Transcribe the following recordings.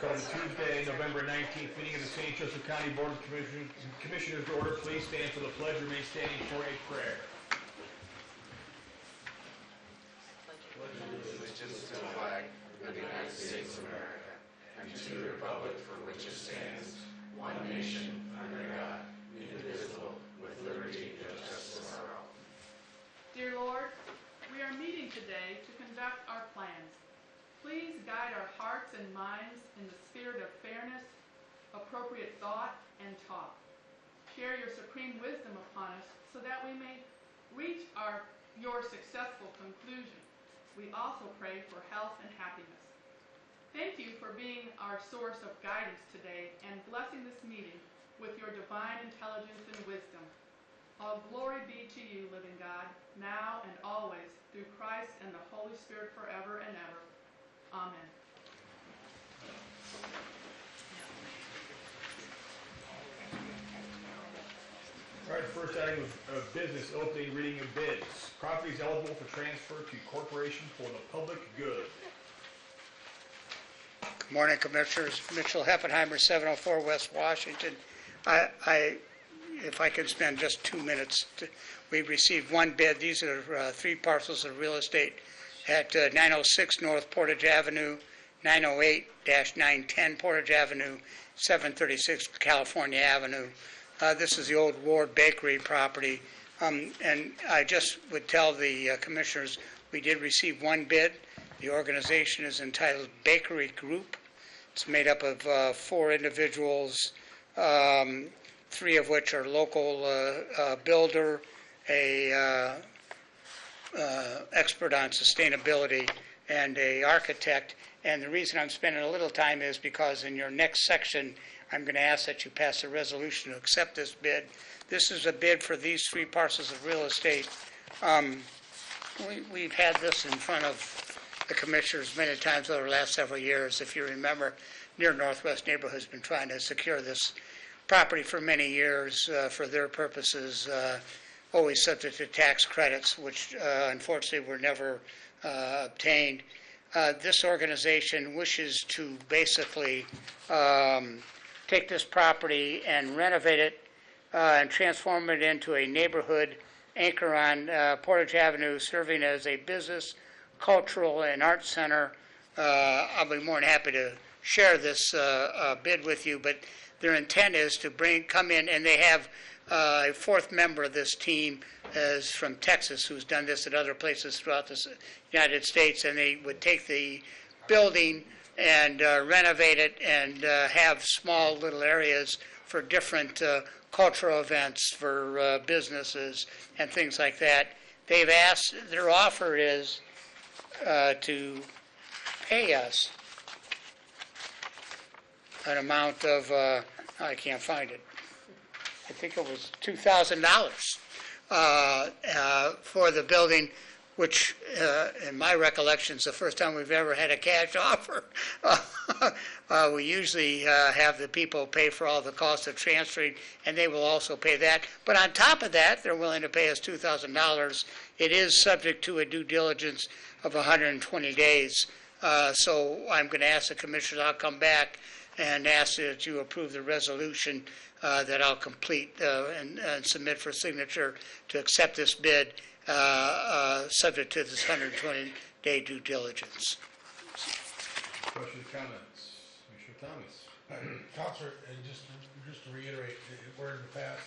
Call the Tuesday, November 19th meeting of the St. Joseph County Board of Commissioners to order. Please stand for the pledge. Remain standing for a prayer. Allegiance to the flag of the United States of America and to the republic for which it stands, one nation, under God, indivisible, with liberty and justice for all. Dear Lord, we are meeting today to conduct our plans. Please guide our hearts and minds in the spirit of fairness, appropriate thought, and talk. Share your supreme wisdom upon us so that we may reach your successful conclusion. We also pray for health and happiness. Thank you for being our source of guidance today and blessing this meeting with your divine intelligence and wisdom. All glory be to you, living God, now and always, through Christ and the Holy Spirit forever and ever. Amen. All right, first item of business, opening reading of bids. Properties eligible for transfer to corporation for the public good. Good morning, Commissioners. Mitchell Heffenheimer, 704 West Washington. If I could spend just 2 minutes. We received one bid. These are 3 parcels of real estate at 906 North Portage Avenue, 908-910 Portage Avenue, 736 California Avenue. This is the old Ward Bakery property. And I just would tell the Commissioners we did receive one bid. The organization is entitled Bakery Group. It's made up of 4 individuals, 3 of which are local builder, a expert on sustainability, and a architect. And the reason I'm spending a little time is because in your next section, I'm going to ask that you pass a resolution to accept this bid. This is a bid for these 3 parcels of real estate. We've had this in front of the Commissioners many times over the last several years. If you remember, Near Northwest Neighborhood has been trying to secure this property for many years for their purposes, always subject to tax credits, which unfortunately were never obtained. This organization wishes to basically take this property and renovate it and transform it into a neighborhood anchor on Portage Avenue, serving as a business, cultural, and arts center. I'll be more than happy to share this bid with you, but their intent is to come in, and they have a 4th member of this team is from Texas, who's done this at other places throughout the United States, and they would take the building and renovate it and have small little areas for different cultural events for businesses and things like that. They've asked, their offer is to pay us an amount of, I can't find it, I think it was $2,000 for the building, which in my recollection is the first time we've ever had a cash offer. We usually have the people pay for all the costs of transferring, and they will also pay that. But on top of that, they're willing to pay us $2,000. It is subject to a due diligence of 120 days. So I'm going to ask the Commissioners, I'll come back and ask that you approve the resolution that I'll complete and submit for signature to accept this bid, subject to this 120-day due diligence. Questions, comments? Commissioner Thomas. Counselor, and just to reiterate, where in the past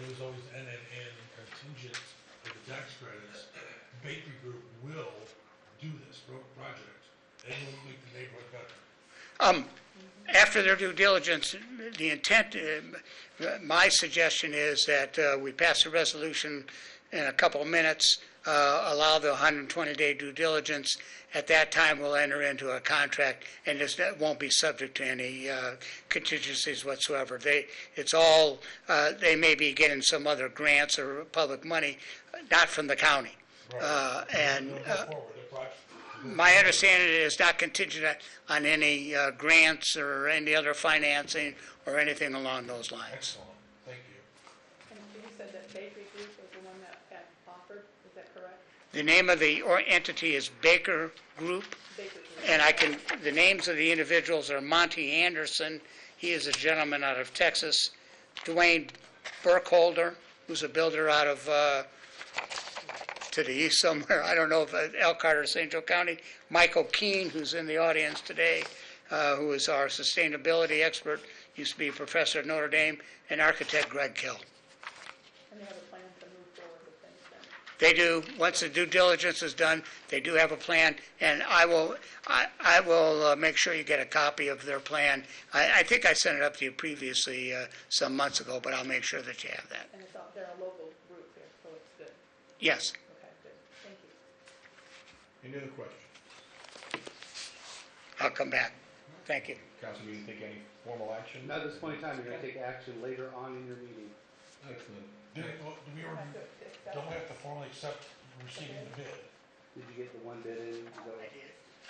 it was always NNN contingent for the tax credits, Bakery Group will do this project. They will make the neighborhood better. After their due diligence, the intent, my suggestion is that we pass a resolution in a couple of minutes, allow the 120-day due diligence. At that time, we'll enter into a contract, and it won't be subject to any contingencies whatsoever. They may be getting some other grants or public money, not from the county. My understanding is not contingent on any grants or any other financing or anything along those lines. Excellent. Thank you. And you said that Bakery Group was the one that had offered, is that correct? The name of the entity is Baker Group, and the names of the individuals are Monty Anderson, he is a gentleman out of Texas, Dwayne Burkholder, who's a builder out of, to the east somewhere, I don't know if Elkhart or St. Joe County, Michael Keene, who's in the audience today, who is our sustainability expert, used to be a professor at Notre Dame, and architect Greg Kill. And they have a plan to move forward with things then. They do. Once the due diligence is done, they do have a plan, and I will make sure you get a copy of their plan. I think I sent it up to you previously some months ago, but I'll make sure that you have that. And they're a local group here, so it's good. Yes. Okay, good. Thank you. Any other questions? I'll come back. Thank you. Council, do you take any formal action? Not at this point in time, you're gonna take action later on in your meeting. Excellent. Don't we have to formally accept receiving the bid? Did you get the one bid in?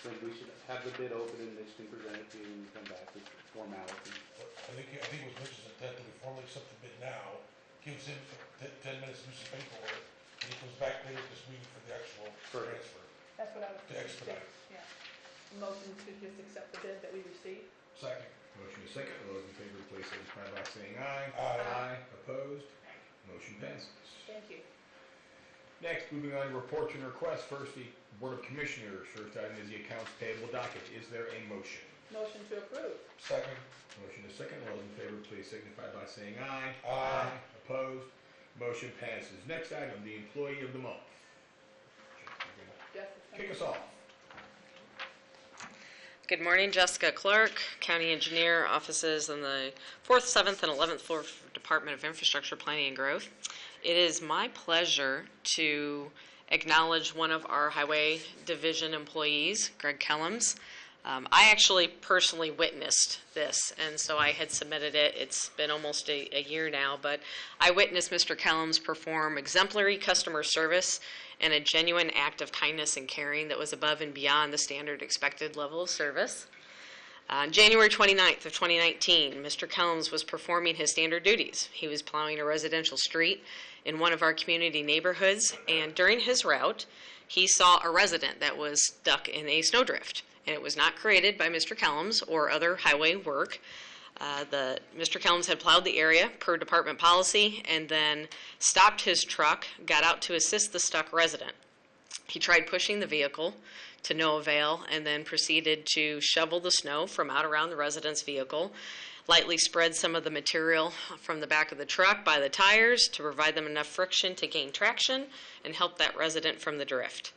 Then we should have the bid open and they can present it to you and come back with formality. I think it was Mitch's intent that we formally accept the bid now, gives him 10 minutes to do some paperwork, and he comes back later this meeting for the actual Correct. transfer. That's what I was To expedite. Yeah. Motion to just accept the bid that we received. Second. Motion is second. All those in favor, please signify by saying aye. Aye. Opposed? Motion passes. Thank you. Next, moving on to reports and requests. First, the Board of Commissioners. First item is the accounts payable docket. Is there a motion? Motion to approve. Second. Motion is second. All those in favor, please signify by saying aye. Aye. Opposed? Motion passes. Next item, the Employee of the Month. Yes. Kick us off. Good morning, Jessica Clark, County Engineer, offices in the 4th, 7th, and 11th floor Department of Infrastructure Planning and Growth. It is my pleasure to acknowledge one of our Highway Division employees, Greg Kellums. I actually personally witnessed this, and so I had submitted it. It's been almost a year now, but I witnessed Mr. Kellums perform exemplary customer service and a genuine act of kindness and caring that was above and beyond the standard expected level of service. On January 29th of 2019, Mr. Kellums was performing his standard duties. He was plowing a residential street in one of our community neighborhoods, and during his route, he saw a resident that was stuck in a snowdrift. And it was not created by Mr. Kellums or other highway work. Mr. Kellums had plowed the area per department policy and then stopped his truck, got out to assist the stuck resident. He tried pushing the vehicle to no avail and then proceeded to shovel the snow from out around the resident's vehicle, lightly spread some of the material from the back of the truck by the tires to provide them enough friction to gain traction and help that resident from the drift.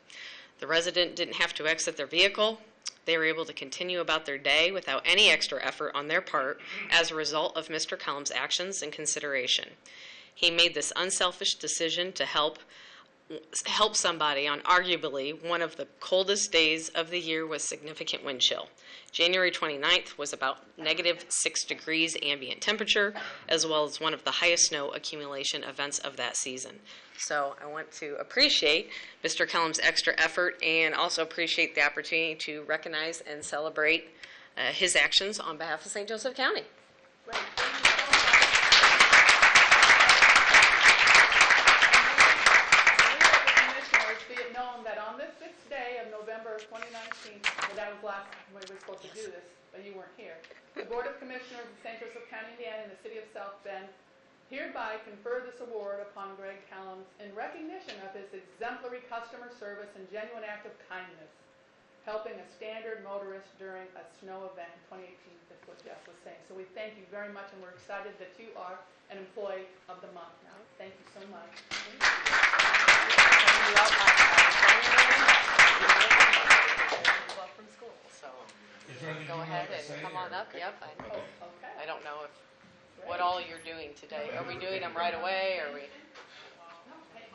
The resident didn't have to exit their vehicle. They were able to continue about their day without any extra effort on their part as a result of Mr. Kellums' actions and consideration. He made this unselfish decision to help somebody on arguably one of the coldest days of the year with significant wind chill. January 29th was about -6 degrees ambient temperature, as well as one of the highest snow accumulation events of that season. So I want to appreciate Mr. Kellums' extra effort and also appreciate the opportunity to recognize and celebrate his actions on behalf of St. Joseph County. Great. Thank you so much. Commissioners, be it known that on this 6th day of November 2019, well, that was last when we were supposed to do this, but you weren't here, the Board of Commissioners of St. Joseph County, Indiana, and the City of South Bend hereby confer this award upon Greg Kellums in recognition of his exemplary customer service and genuine act of kindness, helping a standard motorist during a snow event in 2018. That's what Jeff was saying. So we thank you very much, and we're excited that you are an employee of the month now. Thank you so much. From school, so Is there anything go you'd ahead like to say, and come on or- up. Yep. Oh, okay. I don't know what all you're doing today. Are we doing them right away? Or are we? Okay. Thank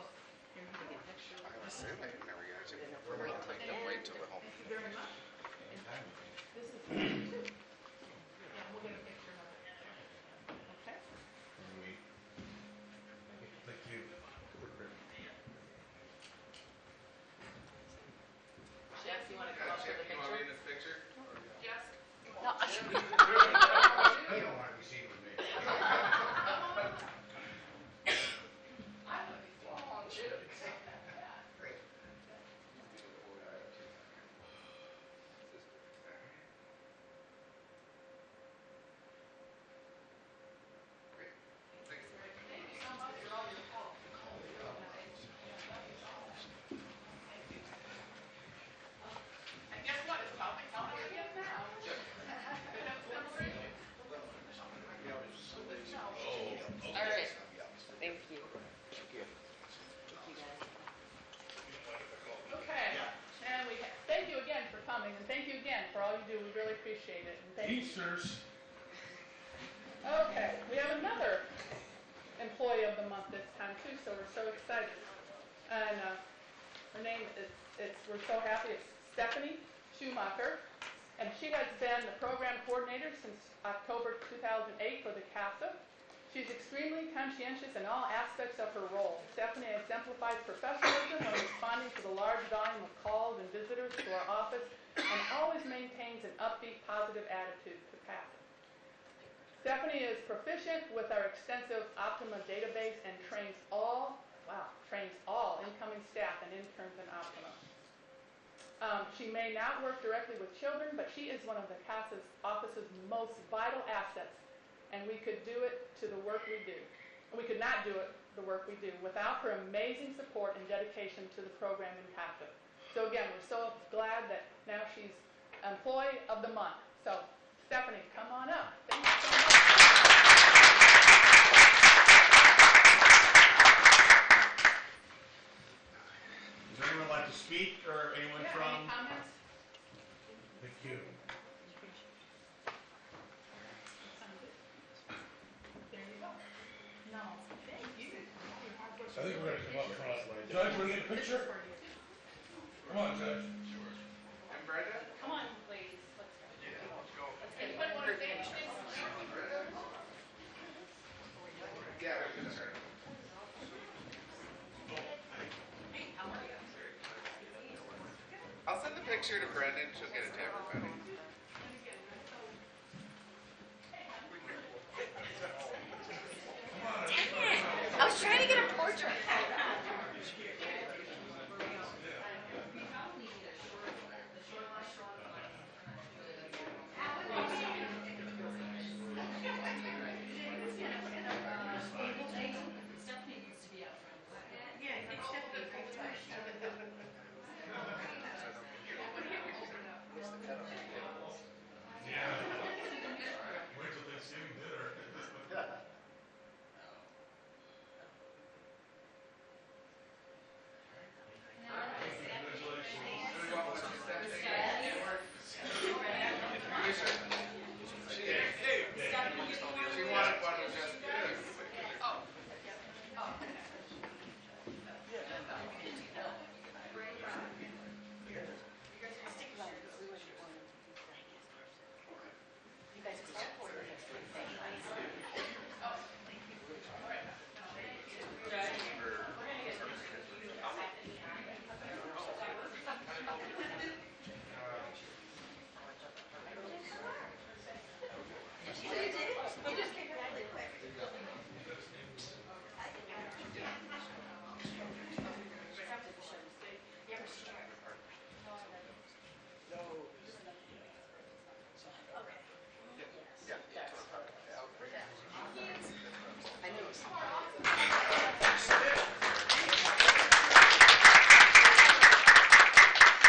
you. Jess, you want to come up with a picture? Yes. No. You don't want to be seen with me. Teamsters. Okay, we have another employee of the month this time too, so we're so excited. And her name is, we're so happy, it's Stephanie Schumacher. And she has been the program coordinator since October 2008 for the CASA. She's extremely conscientious in all aspects of her role. Stephanie exemplifies professionalism when responding to the large volume of calls and visitors to our office and always maintains an upbeat, positive attitude to CASA. Stephanie is proficient with our extensive Optima database and trains all incoming staff and interns in Optima. She may not work directly with children, but she is one of the CASA's office's most vital assets, and we could do it to the work we do. We could not do it, the work we do, without her amazing support and dedication to the program in CASA. So again, we're so glad that now she's Employee of the Month. So, Stephanie, come on up. Thank you so much. Does anyone like to speak, or anyone Yeah, from? any comments? Thank you. There you go. No, thank you. I think we're gonna come up front. Judge, wanna get a picture? Come on, Judge. Come on, please. Let's go. Anyone want to say anything? I'll send the picture to Brendan, she'll get it to everybody. I was trying to get a portrait. Wait till Thanksgiving dinner. She wanted one of just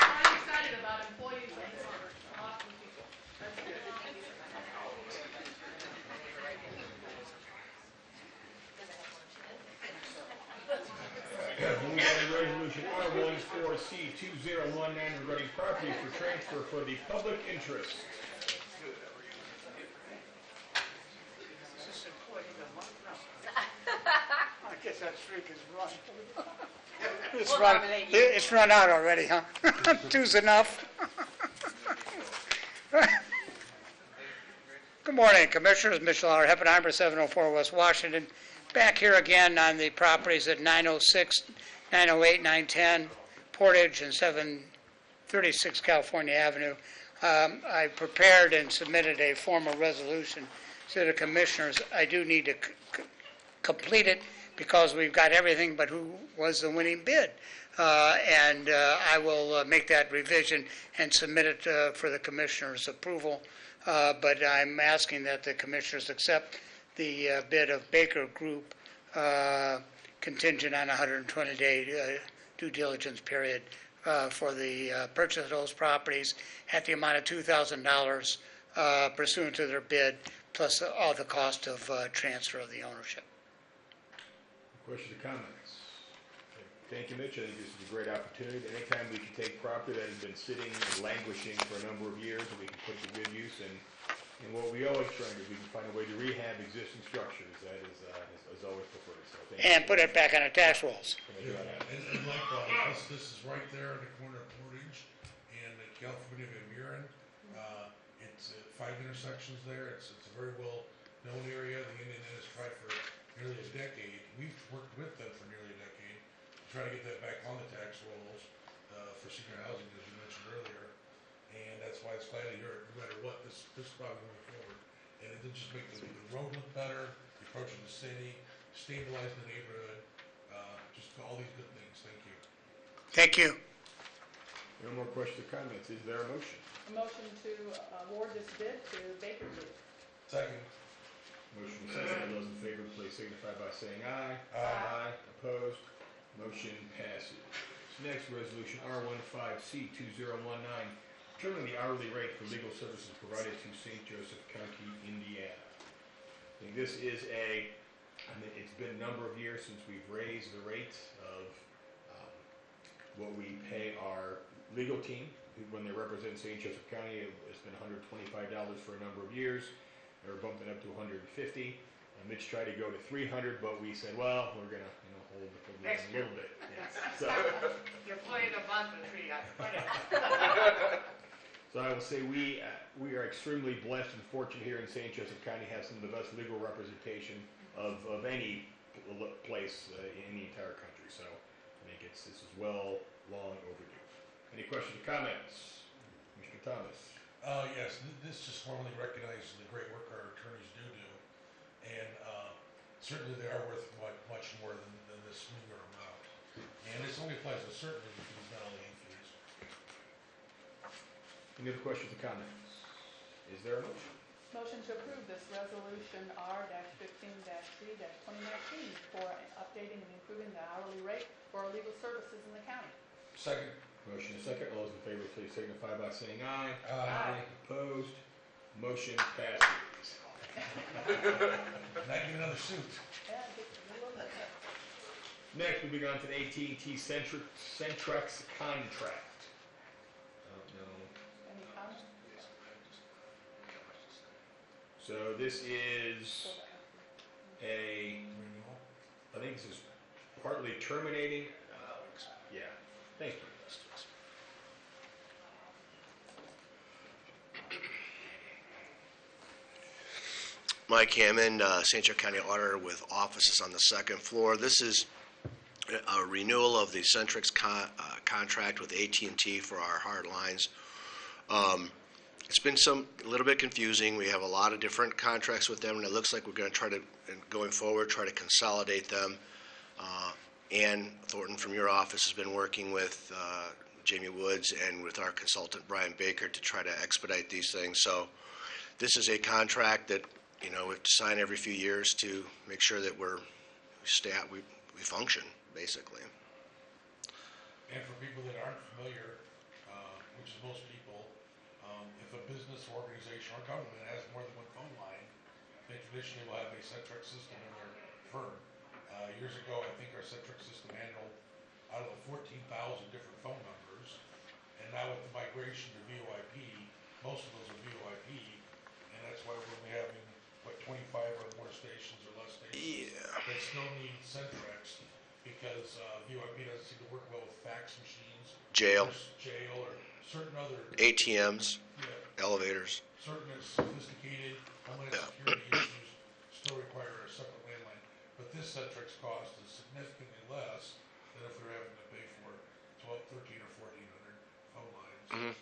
I'm excited about employees of this awesome people. That's good. Moving on to resolution R14C2019 regarding property for transfer for the public interest. I guess that streak is run. It's run out already, huh? Two's enough. Good morning, Commissioners. Mitchell R. Heppenheimer, 704 West Washington. Back here again on the properties at 906, 908, 910 Portage, and 736 California Avenue. I prepared and submitted a formal resolution to the Commissioners. I do need to complete it because we've got everything but who was the winning bid. I will make that revision and submit it for the Commissioners' approval. But I'm asking that the Commissioners accept the bid of Baker Group contingent on a 120-day due diligence period for the purchase of those properties at the amount of $2,000 pursuant to their bid, plus all the cost of transfer of the ownership. Questions or comments? Thank you, Mitch. I think this is a great opportunity. Anytime we can take property that has been sitting and languishing for a number of years and we can put to good use and And what we always try to do, we can find a way to rehab existing structures, that is always preferred, so thank you. And put it back on the tax rolls. Yeah, and likewise, this is right there in the corner of Portage and the California Van Buren. It's 5 intersections there. It's a very well-known area. The Indian has tried for nearly a decade. We've worked with them for nearly a decade to try to get that back on the tax rolls for senior housing, as you mentioned earlier. And that's why it's glad to hear, no matter what, this probably moving forward. And it did just make the road look better, the approach of the city, stabilize the neighborhood, just all these good things. Thank you. Thank you. No more questions or comments, is there a motion? A motion to award this bid to Baker Group. Second. Motion is second, all those in favor, please signify by saying aye. Aye. Opposed, motion passes. Next, resolution R15C2019, determining the hourly rate for legal services provided to St. Joseph County, Indiana. I think this is it's been a number of years since we've raised the rate of what we pay our legal team when they represent St. Joseph County. It's been $125 for a number of years. They were bumping up to $150. Mitch tried to go to $300, but we said, well, we're gonna hold the line a little bit. Yes. So, You're playing a month with me, so I will say we are extremely blessed and fortunate here in St. Joseph County to have some of the best legal representation of any place in the entire country. So I think this is long overdue. Any questions or comments? Mr. Thomas? Yes, this just formally recognizes the great work our attorneys do. And certainly they are worth much more than this meager amount. And this only applies to certain legal fees, not only fees. Any other questions or comments? Is there a motion? Motion to approve this resolution R-15-3-2019 for updating and improving the hourly rate for our legal services in the county. Second. Motion is second. All those in favor, please signify by saying aye. Aye. Opposed? Motion passes. Now give me another suit. Yeah, get a little bit. Next, moving on to the AT&T Centrex contract. Any comments? So this is I think this is partly terminating. Yeah. Thanks, Bruce. Mike Hammond, St. Joe County Auditor with offices on the second floor. This is a renewal of the Centrex contract with AT&T for our hard lines. It's been a little bit confusing. We have a lot of different contracts with them, and it looks like we're going to try to, going forward, try to consolidate them. Ann Thornton from your office has been working with Jamie Woods and with our consultant Brian Baker to try to expedite these things. So this is a contract that we have to sign every few years to make sure that we function, basically. And for people that aren't familiar, which is most people, if a business or organization or government has more than one phone line, they traditionally will have a Centrex system in their firm. Years ago, I think our Centrex system handled out of the 14,000 different phone numbers, and now with the migration to VoIP, most of those are VoIP, and that's why we're only having, 25 or more stations or less stations. Yeah. They still need Centrex because VoIP doesn't seem to work well with fax machines. Jail. Or certain other ATMs, elevators. certain sophisticated homeland security issues still require a separate landline. But this Centrex cost is significantly less than if they're having to pay for 12, 13, or 1,400 phone lines.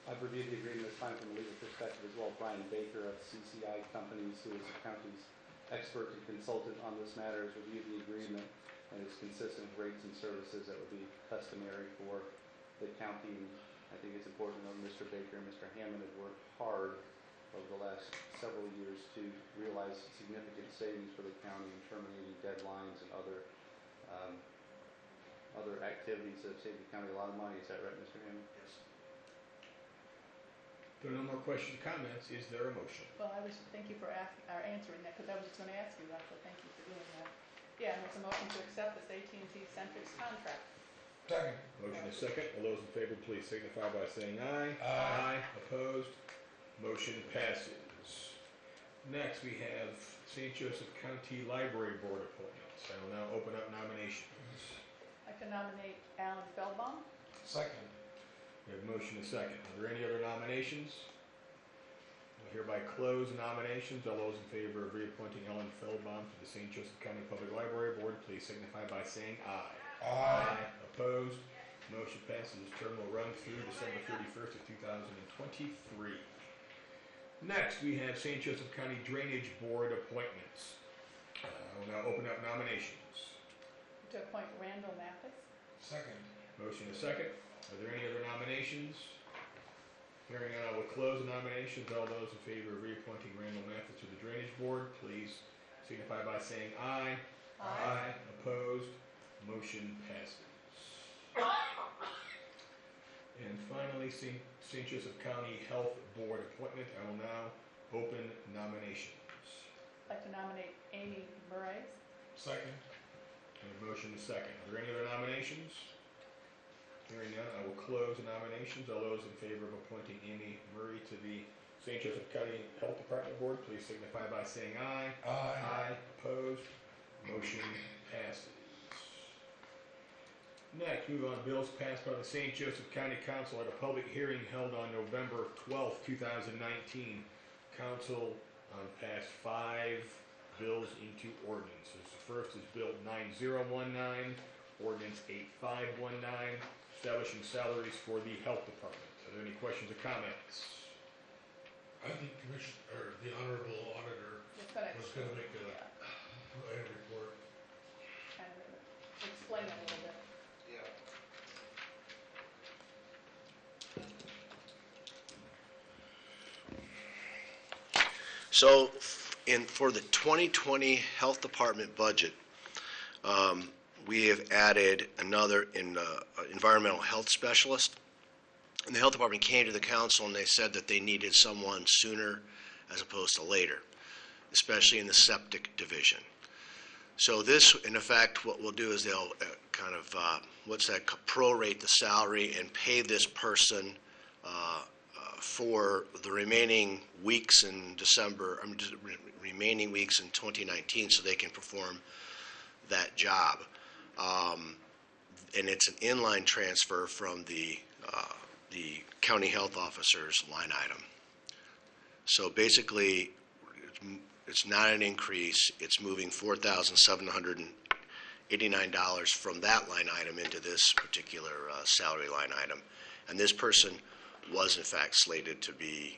I've reviewed the agreement, it's fine from a legal perspective as well. Brian Baker of CCI Companies, who is the county's expert and consultant on this matter, has reviewed the agreement and is consistent with rates and services that would be customary for the county. And I think it's important to note Mr. Baker and Mr. Hammond have worked hard over the last several years to realize significant savings for the county in terminating deadlines and other activities that have saved the county a lot of money. Is that right, Mr. Hammond? Yes. There are no more questions or comments. Is there a motion? Well, thank you for answering that, because I was just going to ask you that, so thank you for doing that. Yeah, and it's a motion to accept this AT&T Centrex contract. Second. Motion is second. All those in favor, please signify by saying aye. Aye. Opposed? Motion passes. Next, we have St. Joseph County Library Board appointments. I will now open up nominations. I can nominate Alan Feldbaum. Second. We have a motion and a second. Are there any other nominations? I hereby close nominations. All those in favor of reappointing Ellen Feldbaum to the St. Joseph County Public Library Board, please signify by saying aye. Aye. Opposed? Motion passes. This term will run through December 31st of 2023. Next, we have St. Joseph County Drainage Board appointments. I will now open up nominations. To appoint Randall Mathis. Second. Motion and a second. Are there any other nominations? Hearing none, I will close the nominations. All those in favor of reappointing Randall Mathis to the Drainage Board, please signify by saying aye. Aye. Opposed? Motion passes. And finally, St. Joseph County Health Board appointment. I will now open nominations. I'd like to nominate Amy Murray. Second. I have a motion and a second. Are there any other nominations? Hearing none, I will close the nominations. All those in favor of appointing Amy Murray to the St. Joseph County Health Department Board, please signify by saying aye. Aye. Opposed? Motion passes. Next, move on bills passed by the St. Joseph County Council at a public hearing held on November 12th, 2019. Council passed 5 bills into ordinances. The first is Bill 9019, Ordinance 8519, establishing salaries for the Health Department. Are there any questions or comments? I think the Honorable Auditor Just gonna was gonna make a report. kind of explain it a little bit. So, for the 2020 Health Department budget, we have added another environmental health specialist. And the Health Department came to the council and they said that they needed someone sooner as opposed to later, especially in the septic division. So this, in effect, what we'll do is they'll prorate the salary and pay this person for the remaining weeks in remaining weeks in 2019 so they can perform that job. And it's an inline transfer from the county health officer's line item. So basically, it's not an increase. It's moving $4,789 from that line item into this particular salary line item. And this person was, in fact, slated to be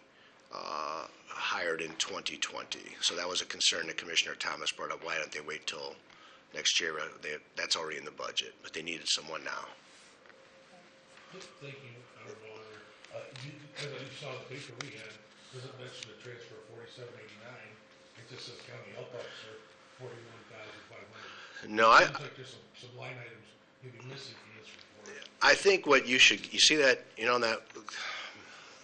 hired in 2020. So that was a concern that Commissioner Thomas brought up. Why don't they wait till next year? That's already in the budget, but they needed someone now. Thank you, Honorable Auditor. As you saw the paper we had, does it mention the transfer of $4789? It just says County Health Officer, $41,500. No, Seems like there's some line items maybe missing from this report. I think what you see that,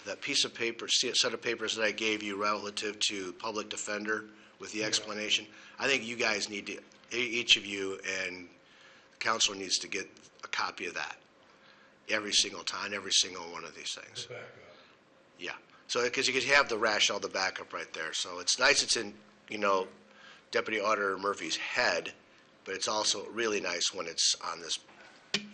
that piece of paper, set of papers that I gave you relative to public defender with the explanation. I think you guys need to, each of you and the council needs to get a copy of that every single time, every single one of these things. The backup. Yeah. So, because you have the rationale, the backup right there. So it's nice it's in, Deputy Auditor Murphy's head, but it's also really nice when it's on this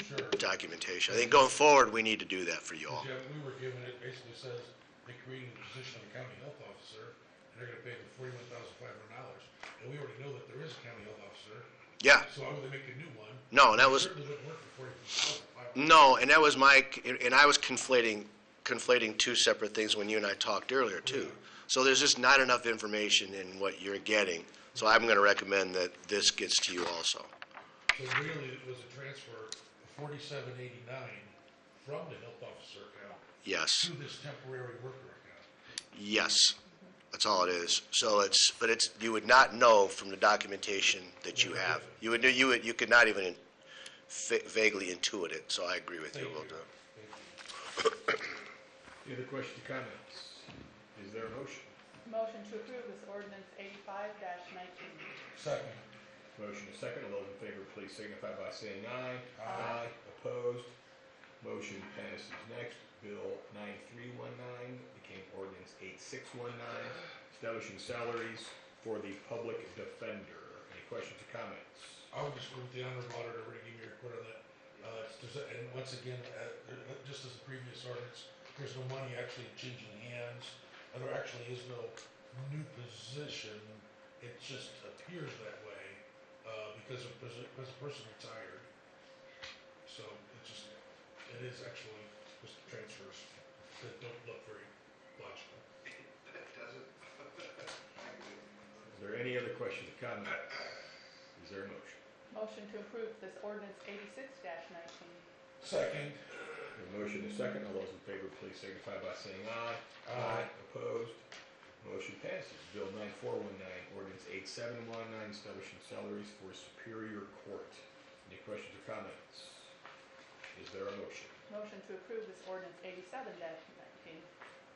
Sure. documentation. I think going forward, we need to do that for you all. Yeah, we were given, it basically says they created the position of a county health officer, and they're gonna pay them $41,500. And we already know that there is a county health officer, Yeah. so why would they make a new one? No, and that was, Certainly wouldn't work for $41,500. no, and that was and I was conflating two separate things when you and I talked earlier, too. So there's just not enough information in what you're getting, so I'm gonna recommend that this gets to you also. So really, it was a transfer of $4789 from the health officer account Yes, to this temporary worker account. yes, that's all it is. So you would not know from the documentation that you have. You could not even vaguely intuit it, so I agree with you. We'll do it. Any other questions or comments? Is there a motion? Motion to approve this ordinance 85-19. Second. Motion is second. All those in favor, please signify by saying aye. Aye. Opposed? Motion passes. Next, Bill 9319 became Ordinance establishing salaries for the public defender. Any questions or comments? I would just go with the honorable auditor, to give me a report on that. And once again, just as the previous ordinance, there's no money actually changing hands, and there actually is no new position. It just appears that way because a person retired. So it is actually just transfers that don't look very logical. That doesn't. Is there any other questions or comments? Is there a motion? Motion to approve this ordinance 86-19. Second. A motion and a second. All those in favor, please signify by saying aye. Aye. Opposed? Motion passes. Bill 9419, ordinance 8719, establishing salaries for Superior Court. Any questions or comments? Is there a motion? Motion to approve this ordinance 87-19.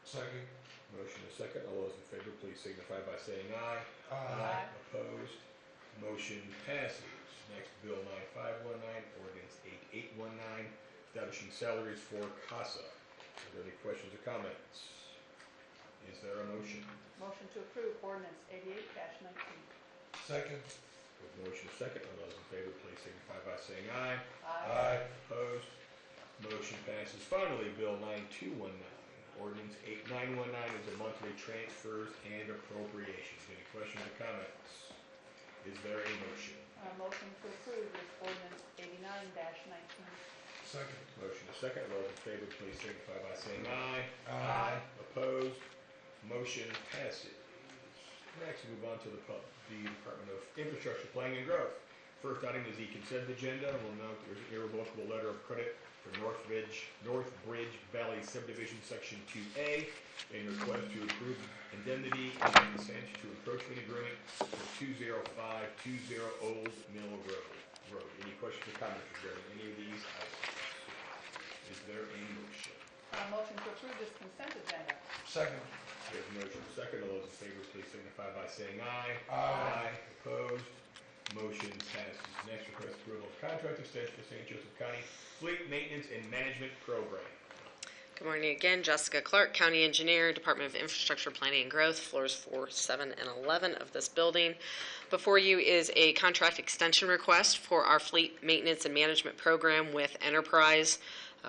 Second. Motion and a second. All those in favor, please signify by saying aye. Aye. Opposed? Motion passes. Next, Bill 9519, ordinance 8819, establishing salaries for CASA. Are there any questions or comments? Is there a motion? Motion to approve ordinance 88-19. Second. With motion and second, all those in favor, please signify by saying aye. Aye. Opposed? Motion passes. Finally, Bill 9219, ordinance 8919 is the monthly transfers and appropriations. Any questions or comments? Is there a motion? Motion to approve this ordinance 89-19. Second. Motion is second. All those in favor, please signify by saying aye. Aye. Opposed? Motion passes. Next, we move on to the Department of Infrastructure Planning and Growth. First item is the consent agenda. We'll note there's an irrevocable letter of credit for North Bridge Valley Subdivision Section 2A, a request to approve indemnity and consent to encroachment agreement for 20520 Old Mill Road. Any questions or comments regarding any of these items? Is there a motion? Motion to approve this consent agenda. Second. There's a motion second. All those in favor, please signify by saying aye. Aye. Opposed? Motion passes. Next, request approval of contract extension for St. Joseph County Fleet Maintenance and Management Program. Good morning again. Jessica Clark, County Engineer, Department of Infrastructure Planning and Growth, floors 4, 7, and 11 of this building. Before you is a contract extension request for our Fleet Maintenance and Management Program with Enterprise.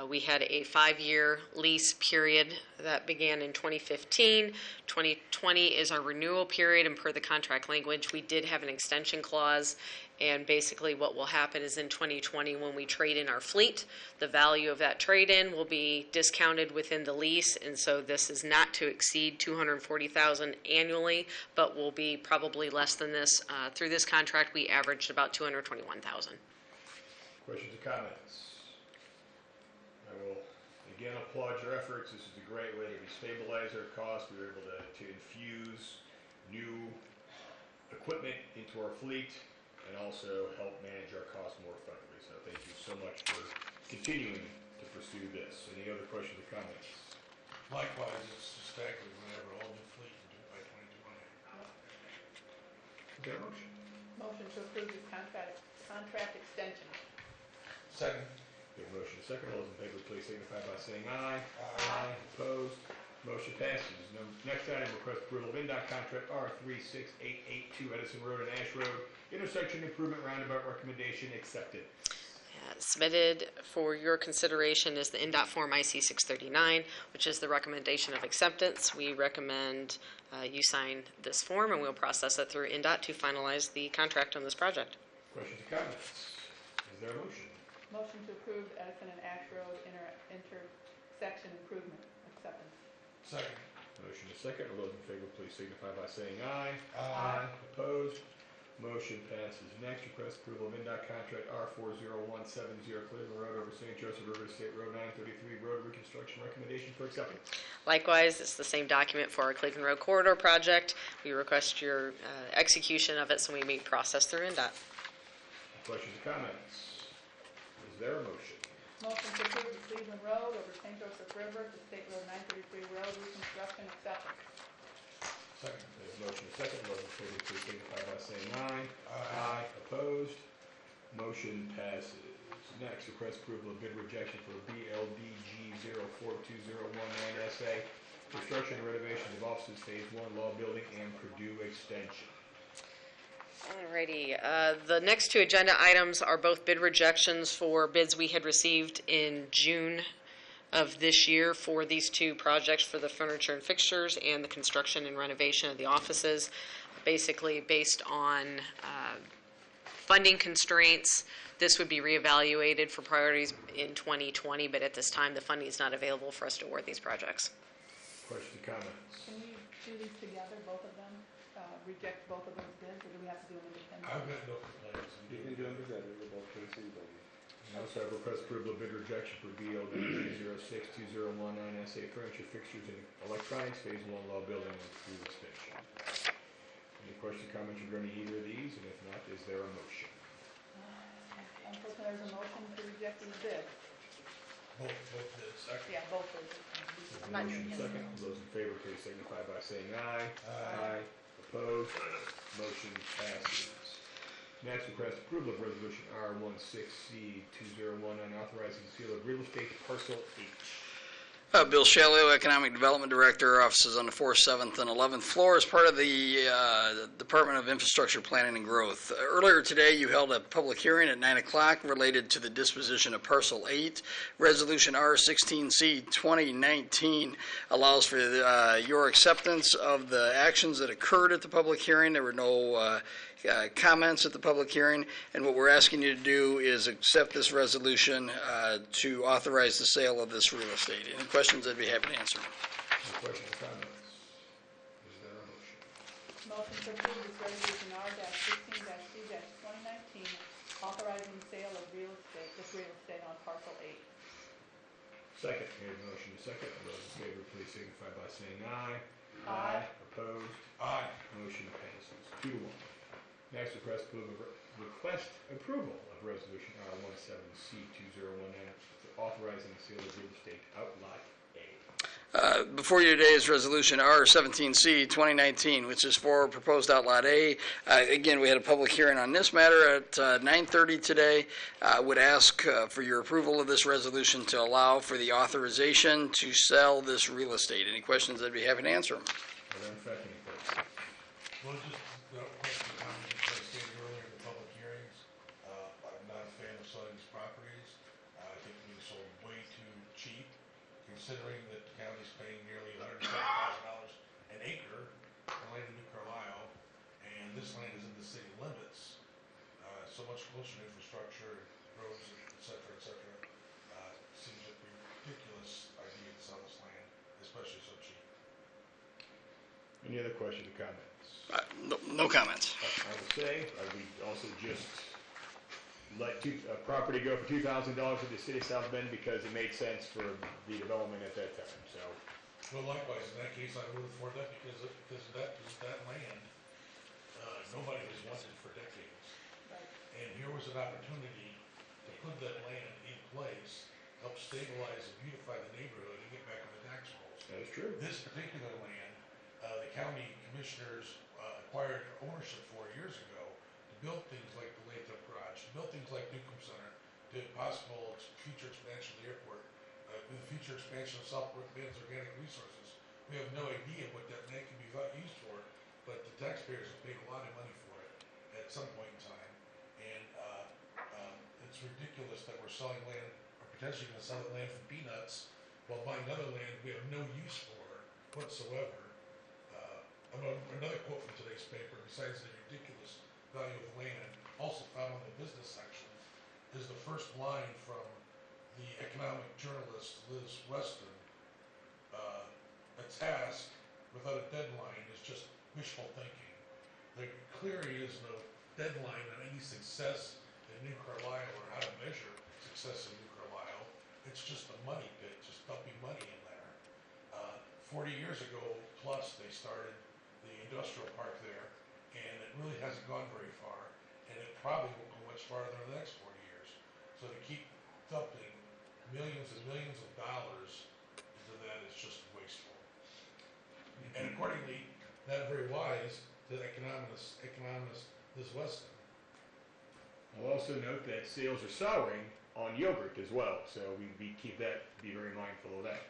We had a 5-year lease period that began in 2015. 2020 is our renewal period, and per the contract language, we did have an extension clause. And basically what will happen is in 2020, when we trade in our fleet, the value of that trade-in will be discounted within the lease, and so this is not to exceed $240,000 annually, but will be probably less than this. Through this contract, we averaged about $221,000. Questions or comments? I will again applaud your efforts. This is a great way to stabilize our costs. We were able to infuse new equipment into our fleet and also help manage our costs more effectively. So thank you so much for continuing to pursue this. Any other questions or comments? Likewise, it's just staggering whenever all new fleet can do it by 2020. Okay, motion. Motion to approve this contract extension. Second. We have a motion second. All those in favor, please signify by saying aye. Aye. Opposed? Motion passes. Next item, request approval of NDOT contract R36882 Edison Road and Ash Road intersection improvement roundabout recommendation accepted. Submitted for your consideration is the NDOT Form IC 639, which is the recommendation of acceptance. We recommend you sign this form, and we'll process it through NDOT to finalize the contract on this project. Questions or comments? Is there a motion? Motion to approve Edison and Ash Road intersection improvement acceptance. Second. Motion is second. All those in favor, please signify by saying aye. Aye. Opposed? Motion passes. Next, request approval of NDOT contract R40170 Cleveland Road over St. Joseph River State Road 933 road reconstruction recommendation for acceptance. Likewise, it's the same document for our Cleveland Road Corridor project. We request your execution of it so we meet process through NDOT. Questions or comments? Is there a motion? Motion to approve the Cleveland Road over St. Joseph River to State Road 933 road reconstruction acceptance. Second. There's a motion is second. All those in favor, please signify by saying aye. Aye. Opposed? Motion passes. Next, request approval of bid rejection for BLDG 042019SA construction and renovations of offices, Phase 1, Law Building, and Purdue Extension. Alrighty, the next two agenda items are both bid rejections for bids we had received in June of this year for these two projects, for the furniture and fixtures and the construction and renovation of the offices. Basically, based on funding constraints, this would be reevaluated for priorities in 2020, but at this time, the funding is not available for us to award these projects. Questions, comments? Can you do these together, both of them? Reject both of those bids, or do we have to do them independently? I've got no complaints. You can do them together, they're both for the same building. I also have request approval of bid rejection for BLD 206-2019 SA Furniture, Fixtures, and Electronics, Phase 1, Law Building, and Purdue Extension. Any questions, comments regarding either of these? And if not, is there a motion? Unfortunately, there's a motion to reject these bids. Both bids, second. Yeah, both bids. Not Motion union. second. All those in favor, please signify by saying aye. Aye. Opposed? Motion passes. Next, request approval of resolution R16C2019 authorizing the sale of real estate parcel H. Bill Shalio, Economic Development Director, offices on the 4th, 7th, and 11th floor as part of the Department of Infrastructure Planning and Growth. Earlier today, you held a public hearing at 9 o'clock related to the disposition of Parcel 8. Resolution R16C 2019 allows for your acceptance of the actions that occurred at the public hearing. There were no comments at the public hearing, and what we're asking you to do is accept this resolution to authorize the sale of this real estate. Any questions, I'd be happy to answer. Any questions or comments? Is there a motion? Motion to approve this resolution R-16-C-2019, authorizing the sale of real estate on parcel 8. Second. We have a motion and a second. All those in favor, please signify by saying aye. Aye. Opposed? Aye. Motion passes 2-1. Next, request approval of resolution R17C2019 authorizing the sale of real estate outlot A. Before you today is Resolution R17C 2019, which is for proposed Outlot A. Again, we had a public hearing on this matter at 9:30 today. I would ask for your approval of this resolution to allow for the authorization to sell this real estate. Any questions, I'd be happy to answer them. Are there in fact any questions? Well, just question comment that I stated earlier in the public hearings. I'm not a fan of selling these properties. I think they're being sold way too cheap, considering that the county's paying nearly $150,000 an acre for land in New Carlisle, and this land is in the city limits, so much closer to infrastructure, roads, et cetera, seems like a ridiculous idea to sell this land, especially so cheap. Any other questions or comments? No comments. I would say, we also just let property go for $2,000 to the city of South Bend because it made sense for the development at that time, so. Well, likewise, in that case, I would afford that because that land, nobody has wanted for decades. And here was an opportunity to put that land in place, help stabilize and beautify the neighborhood and get back on the tax rolls. That is true. This particular land, the county commissioners acquired ownership 4 years ago to build things like the Lathrop Garage, to build things like Newcomb Center, to possible future expansion of the airport, with the future expansion of Southbrook Bend's organic resources. We have no idea what that land can be used for, but the taxpayers have paid a lot of money for it at some point in time. And it's ridiculous that we're selling land, or potentially going to sell that land for peanuts, while buying other land we have no use for whatsoever. Another quote from today's paper, besides the ridiculous value of land, also found on the business section, is the first line from the economic journalist Liz Weston. A task without a deadline is just wishful thinking. There clearly is no deadline on any success in New Carlisle or how to measure success in New Carlisle. It's just a money pit, just dumping money in there. 40 years ago plus they started the industrial park there, and it really hasn't gone very far, and it probably won't go much farther in the next 40 years. So to keep dumping millions and millions of dollars into that is just wasteful. And accordingly, not very wise to economist Liz Weston. I'll also note that sales are souring on yogurt as well, so we be very mindful of that.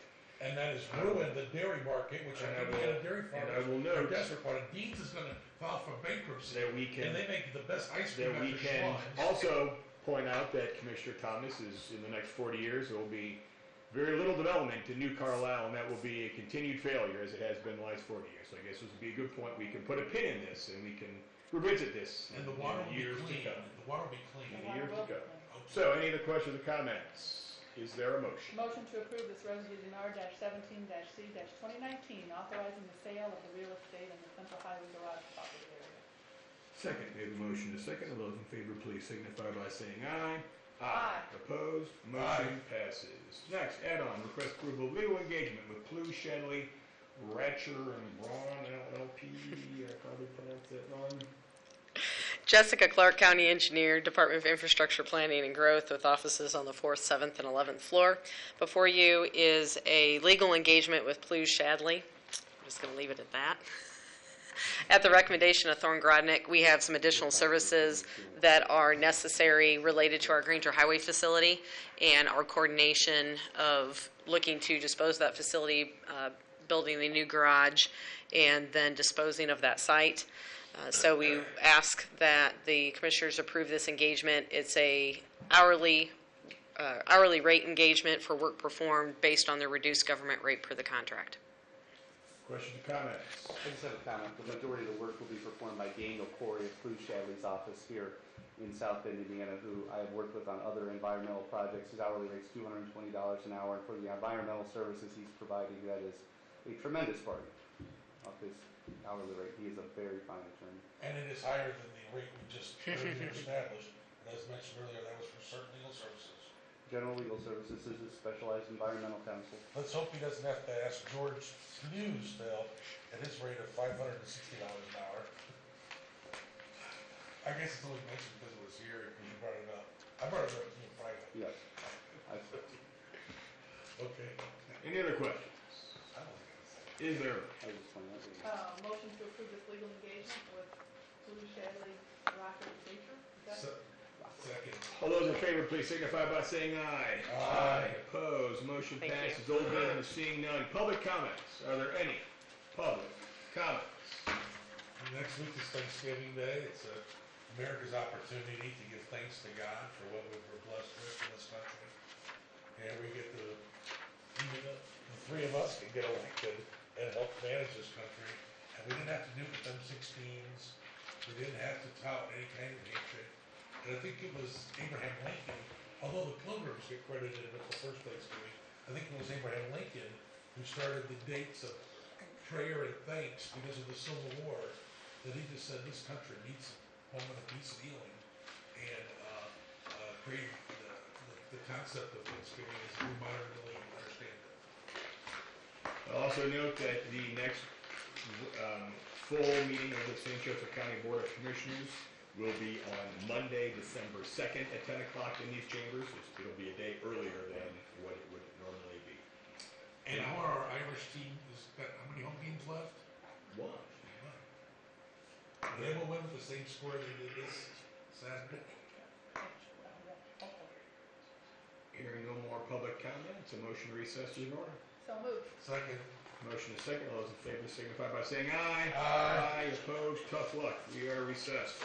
And that has ruined the dairy market, which I And I think we will- had a dairy and I farmers will are note desperate for it. Dean's is gonna file for bankruptcy. that we can- And they make the best ice cream That we after can Schwann's. also point out that Commissioner Thomas is, in the next 40 years, there will be very little development in New Carlisle, and that will be a continued failure, as it has been the last 40 years. So I guess this would be a good point. We can put a pin in this, and we can revisit this And the in water the will be years to clean. come. The water will be clean. In the years to come. So, any other questions or comments? Is there a motion? Motion to approve this resolution R-17-C-2019, authorizing the sale of the real estate in the Central Highway Garage property area. Second. We have a motion to second. All those in favor, please signify by saying aye. Aye. Opposed? Motion passes. Next, add-on, request approval of legal engagement with Plu, Shanley, Ratcher, and Braun LLP. I probably pronounced that wrong. Jessica Clark, County Engineer, Department of Infrastructure Planning and Growth, with offices on the 4th, 7th, and 11th floor. Before you is a legal engagement with Plu Shadley. I'm just going to leave it at that. At the recommendation of Thorne Grodnick, we have some additional services that are necessary related to our Granger Highway facility and our coordination of looking to dispose of that facility, building the new garage, and then disposing of that site. So we ask that the commissioners approve this engagement. It's a hourly rate engagement for work performed based on the reduced government rate per the contract. Questions or comments? I just have a comment. The majority of the work will be performed by Daniel Corey of Plu Shadley's office here in South Bend, Indiana, who I have worked with on other environmental projects. His hourly rate's $220 an hour, and for the environmental services he's providing, that is a tremendous part of his hourly rate. He is a very fine attorney. And it is higher than the rate we just earlier established. And as mentioned earlier, that was for certain legal services. General Legal Services is a specialized environmental counsel. Let's hope he doesn't have to ask George Newsdale at his rate of $560 an hour. I guess it's only mentioned because it was here, because you brought it up. I brought it up to you in private. Yes. Okay. Any other questions? I don't think it's. Is there? I just find that. Motion to approve this legal engagement with Plu Shadley, Rocker, Baker. Is that- Second. All those in favor, please signify by saying aye. Aye. Opposed? Motion Thank you. passes. Old business, seeing none. Public comments. Are there any public comments? Next week is Thanksgiving Day. It's America's opportunity to give thanks to God for what we were blessed with in this country. And we get to, even the three of us can get elected and help manage this country. And we didn't have to do with M16s. We didn't have to tout any kind of hatred. And I think it was Abraham Lincoln, although the Pilgrims get credited with the first Thanksgiving, I think it was Abraham Lincoln who started the dates of prayer and thanks because of the Civil War, that he just said this country needs a moment of peace and healing, and created the concept of Thanksgiving as we modernly understand it. I'll also note that the next full meeting of the St. Joseph County Board of Commissioners will be on Monday, December 2nd at 10 o'clock in these chambers. It'll be a day earlier than what it would normally be. And our Irish team has got how many home games left? One. They will win with the same score they did this Saturday. Hearing no more public comments, a motion to recess is in order. So moved. Second. Motion is second. All those in favor signify by saying aye. Aye. Opposed? Tough luck. We are recessed.